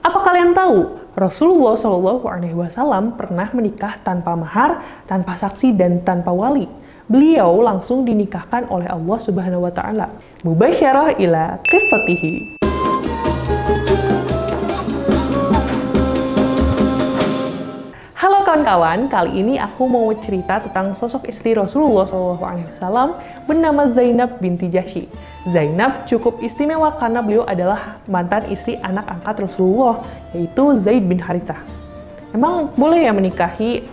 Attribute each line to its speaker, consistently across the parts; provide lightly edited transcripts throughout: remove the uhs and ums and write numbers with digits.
Speaker 1: Apa kalian tahu Rasulullah SAW pernah menikah tanpa mahar, tanpa saksi, dan tanpa wali? Beliau langsung dinikahkan oleh Allah Subhanahu wa Ta'ala. Mubasyarah ila qissatihi. Halo kawan-kawan, kali ini aku mau cerita tentang sosok istri Rasulullah SAW bernama Zainab binti Jahsy. Zainab cukup istimewa karena beliau adalah mantan istri anak angkat Rasulullah, yaitu Zaid bin Harithah. Emang boleh ya menikahi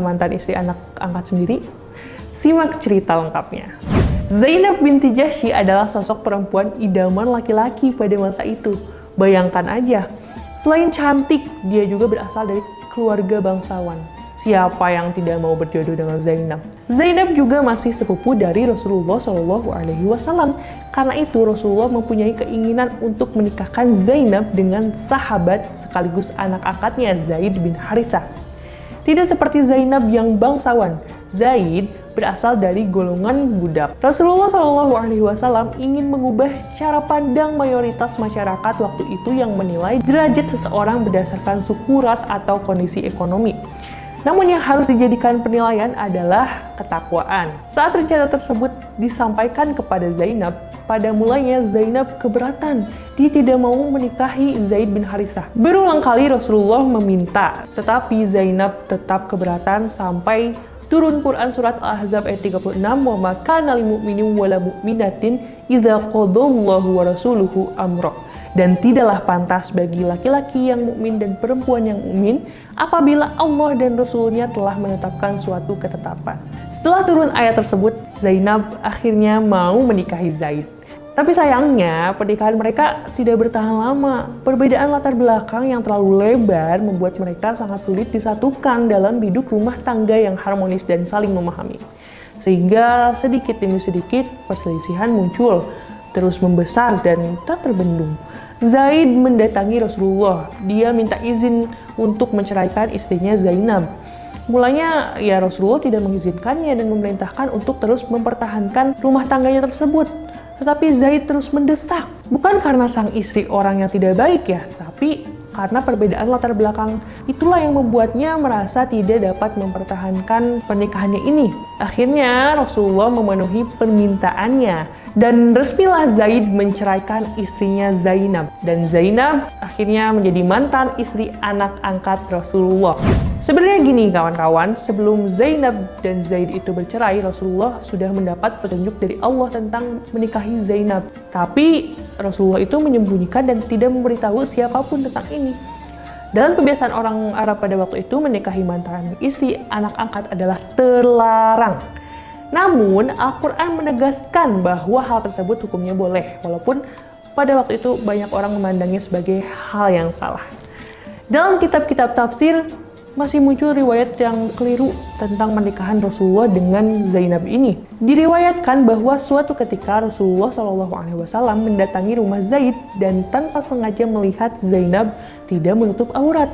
Speaker 1: mantan istri anak angkat sendiri? Simak cerita lengkapnya. Zainab binti Jahsy adalah sosok perempuan idaman laki-laki pada masa itu. Bayangkan aja, selain cantik, dia juga berasal dari keluarga bangsawan. Siapa yang tidak mau berjodoh dengan Zainab? Zainab juga masih sepupu dari Rasulullah SAW. Karena itu Rasulullah mempunyai keinginan untuk menikahkan Zainab dengan sahabat sekaligus anak angkatnya Zaid bin Harithah. Tidak seperti Zainab yang bangsawan, Zaid berasal dari golongan budak. Rasulullah SAW ingin mengubah cara pandang mayoritas masyarakat waktu itu yang menilai derajat seseorang berdasarkan suku, ras, atau kondisi ekonomi. Namun yang harus dijadikan penilaian adalah ketakwaan. Saat rencana tersebut disampaikan kepada Zainab, pada mulanya Zainab keberatan. Dia tidak mau menikahi Zaid bin Harithah. Berulang kali Rasulullah meminta, tetapi Zainab tetap keberatan sampai turun Quran surat Al-Ahzab ayat 36, "Wa ma kana lil mu'minin wa la mu'minatin idza qadallahu wa rasuluhu amra." Dan tidaklah pantas bagi laki-laki yang mukmin dan perempuan yang mukmin apabila Allah dan Rasul-Nya telah menetapkan suatu ketetapan. Setelah turun ayat tersebut, Zainab akhirnya mau menikahi Zaid. Tapi sayangnya, pernikahan mereka tidak bertahan lama. Perbedaan latar belakang yang terlalu lebar membuat mereka sangat sulit disatukan dalam hidup rumah tangga yang harmonis dan saling memahami. Sehingga sedikit demi sedikit perselisihan muncul, terus membesar dan tak terbendung. Zaid mendatangi Rasulullah. Dia minta izin untuk menceraikan istrinya Zainab. Mulanya ya Rasulullah tidak mengizinkannya dan memerintahkan untuk terus mempertahankan rumah tangganya tersebut. Tetapi Zaid terus mendesak. Bukan karena sang istri orang yang tidak baik ya, tapi karena perbedaan latar belakang itulah yang membuatnya merasa tidak dapat mempertahankan pernikahannya ini. Akhirnya Rasulullah memenuhi permintaannya dan resmilah Zaid menceraikan istrinya Zainab. Dan Zainab akhirnya menjadi mantan istri anak angkat Rasulullah. Sebenarnya gini kawan-kawan, sebelum Zainab dan Zaid itu bercerai, Rasulullah sudah mendapat petunjuk dari Allah tentang menikahi Zainab. Tapi Rasulullah itu menyembunyikan dan tidak memberitahu siapapun tentang ini. Dalam kebiasaan orang Arab pada waktu itu, menikahi mantan istri anak angkat adalah terlarang. Namun, Al-Quran menegaskan bahwa hal tersebut hukumnya boleh, walaupun pada waktu itu banyak orang memandangnya sebagai hal yang salah. Dalam kitab-kitab tafsir, masih muncul riwayat yang keliru tentang pernikahan Rasulullah dengan Zainab ini. Diriwayatkan bahwa suatu ketika Rasulullah SAW mendatangi rumah Zaid dan tanpa sengaja melihat Zainab tidak menutup aurat.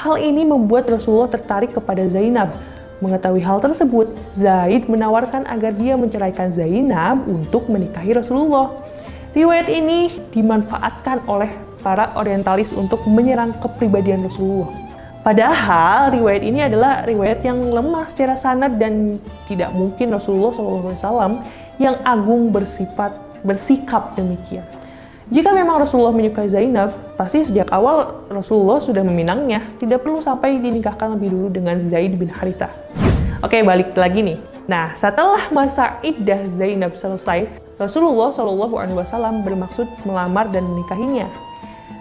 Speaker 1: Hal ini membuat Rasulullah tertarik kepada Zainab. Mengetahui hal tersebut, Zaid menawarkan agar dia menceraikan Zainab untuk menikahi Rasulullah. Riwayat ini dimanfaatkan oleh para orientalis untuk menyerang kepribadian Rasulullah. Padahal riwayat ini adalah riwayat yang lemah secara sanad dan tidak mungkin Rasulullah SAW yang agung bersikap demikian. Jika memang Rasulullah menyukai Zainab, pasti sejak awal Rasulullah sudah meminangnya, tidak perlu sampai dinikahkan lebih dulu dengan Zaid bin Harithah. Oke, balik lagi nih. Nah, setelah masa iddah Zainab selesai, Rasulullah SAW bermaksud melamar dan menikahinya.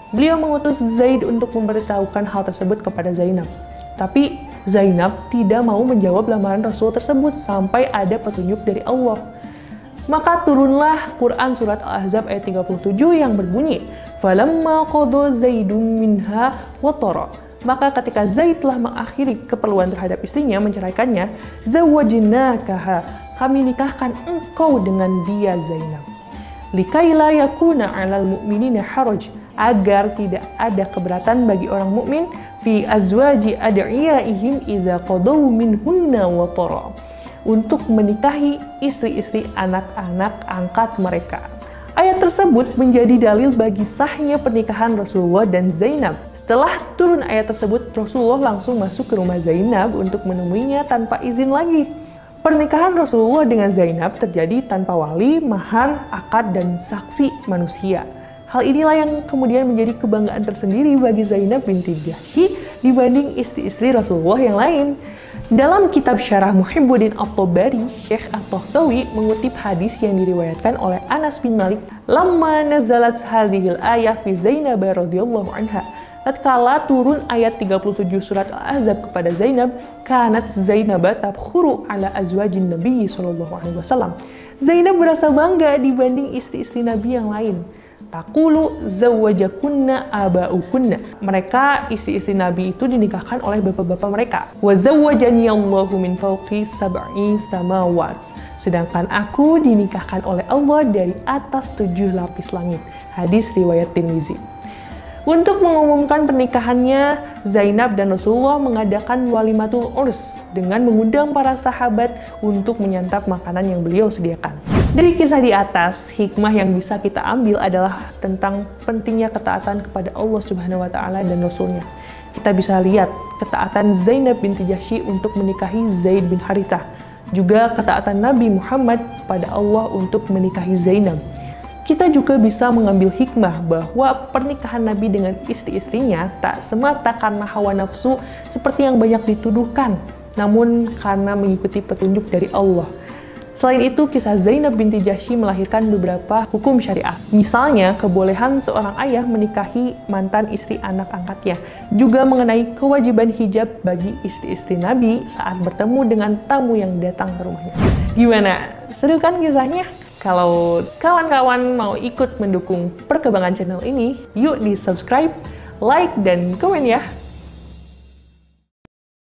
Speaker 1: Beliau mengutus Zaid untuk memberitahukan hal tersebut kepada Zainab. Tapi Zainab tidak mau menjawab lamaran Rasul tersebut sampai ada petunjuk dari Allah. Maka turunlah Quran surat Al-Ahzab ayat 37 yang berbunyi, "Falamma qada Zaidun minha watara." Maka ketika Zaid telah mengakhiri keperluan terhadap istrinya, menceraikannya, "Zawwajnakaha." Kami nikahkan engkau dengan dia Zainab. "Likaila yakuna 'alal mu'minina haraj." Agar tidak ada keberatan bagi orang mukmin fi azwaji ad'iyaihim idza qadaw minhunna watara, untuk menikahi istri-istri anak-anak angkat mereka Ayat tersebut menjadi dalil bagi sahnya pernikahan Rasulullah dan Zainab. Setelah turun ayat tersebut, Rasulullah langsung masuk ke rumah Zainab untuk menemuinya tanpa izin lagi. Pernikahan Rasulullah dengan Zainab terjadi tanpa wali, mahar, akad, dan saksi manusia. Hal inilah yang kemudian menjadi kebanggaan tersendiri bagi Zainab binti Jahsy dibanding istri-istri Rasulullah yang lain. Dalam kitab Syarah Muhibbuddin At-Tabari, Syekh At-Tahtawi mengutip hadis yang diriwayatkan oleh Anas bin Malik, "Lamma nazalat hadhil ayah fi Zainab radhiyallahu anha." Tatkala turun ayat 37 surat Al-Ahzab kepada Zainab, kanat Zainab tabkhuru ala azwajin Nabi sallallahu alaihi wasallam. Zainab merasa bangga dibanding istri-istri Nabi yang lain. Taqulu zawwajakunna aba'ukunna. Mereka istri-istri Nabi itu dinikahkan oleh bapak-bapak mereka. Wa zawwajani Allahu min fawqi sab'i samawat. Sedangkan aku dinikahkan oleh Allah dari atas 7 lapis langit. Hadis riwayat Tirmizi. Untuk mengumumkan pernikahannya, Zainab dan Rasulullah mengadakan walimatul urs dengan mengundang para sahabat untuk menyantap makanan yang beliau sediakan. Dari kisah di atas, hikmah yang bisa kita ambil adalah tentang pentingnya ketaatan kepada Allah Subhanahu wa Ta'ala dan Rasul-Nya. Kita bisa lihat ketaatan Zainab binti Jahsy untuk menikahi Zaid bin Harithah, juga ketaatan Nabi Muhammad pada Allah untuk menikahi Zainab. Kita juga bisa mengambil hikmah bahwa pernikahan Nabi dengan istri-istrinya tak semata karena hawa nafsu seperti yang banyak dituduhkan, namun karena mengikuti petunjuk dari Allah. Selain itu, kisah Zainab binti Jahsy melahirkan beberapa hukum syariat. Misalnya, kebolehan seorang ayah menikahi mantan istri anak angkatnya. Juga mengenai kewajiban hijab bagi istri-istri Nabi saat bertemu dengan tamu yang datang ke rumahnya. Gimana? Seru kan kisahnya? Kalau kawan-kawan mau ikut mendukung perkembangan channel ini, yuk di subscribe, like, dan komen ya!